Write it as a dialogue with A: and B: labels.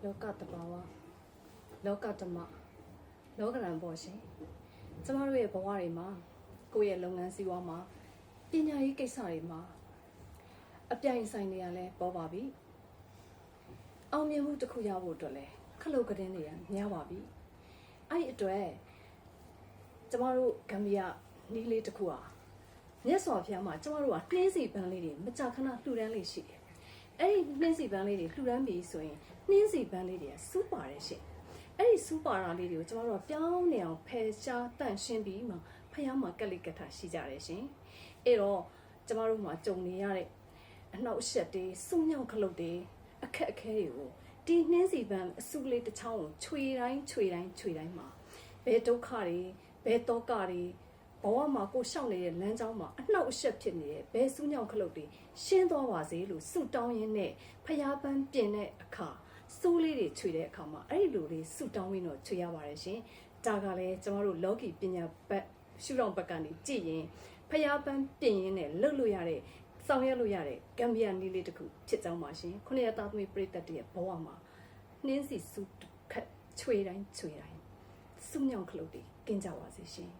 A: လောကတဘာဝလောကဓမ္မလောကရန်ပေါ်ရှင်ကျမတို့ရဲ့ဘဝတွေမှာကိုယ့်ရဲ့လုပ်ငန်းစည်းဝါးမှာပညာရေးကိစ္စတွေမှာအပြိုင်ဆိုင်တွေကလည်းပေါ်ပါပြီအောင်မြင်မှုတစ်ခုရဖို့အတွက်လည်းခလုတ်ကတင်းတွေကများပါပြီအဲ့ဒီအတွက်ကျမတို့ဂမ်ဘီယာနီးလေးတစ်ခုဟာမြတ်စွာဘုရားမှာကျမတို့ကနှင်းစီပန်းလေးတွေမကြာခဏလှူဒန်းလေးရှိတယ်အဲ့ဒီနှင်းစီပန်းလေးတွေလှူဒန်းပြီးဆိုရင်နှင်းစီပန်းလေးတွေကစူးပါတယ်ရှင်အဲ့ဒီစူးပါတာလေးတွေကိုကျမတို့ကပြောင်းနေအောင်ဖယ်ရှားတန့်ရှင်းပြီးမှဖះမှာကက်လိကက်ထားရှိကြတယ်ရှင်အဲ့တော့ကျမတို့မှာကြုံနေရတဲ့အနှောက်အယှက်တွေစူးညောင်ခလုတ်တွေအခက်အခဲတွေကိုဒီနှင်းစီပန်းအစုလေးတစ်ချောင်းကိုခြွေတိုင်းမှာဘယ်ဒုက္ခတွေဘယ်တောကတွေဘဝမှာကိုရှောက်နေတဲ့လမ်းကြောင်းမှာအနှောက်အယှက်ဖြစ်နေတဲ့ဘယ်စူးညောင်ခလုတ်တွေရှင်းသွားပါစေလို့ဆုတောင်းရင်းနဲ့ဖះပန်းပြင်တဲ့အခါစိုးလေးတွေခြွေတဲ့အခါမှာအဲ့ဒီလိုလေးဆုတောင်းရင်းတော့ခြွေရပါတယ်ရှင်ဒါကလည်းကျမတို့လောကီပညာဘက်ရှုထောင့်ဘက်ကနေကြည့်ရင်ဖះပန်းပြင်ရင်းနဲ့လှုပ်လို့ရတဲ့ဆောင်ရွက်လို့ရတဲ့ဂမ်ဘီယာနီးလေးတစ်ခုဖြစ်ကြောင်းပါရှင်ခုနှစ်ရသားသမီးပရိသတ်တွေရဲ့ဘဝမှာနှင်းစီစုခတ်ခြွေတိုင်းစူးညောင်ခလုတ်တွေကင်းကြပါစေရှင်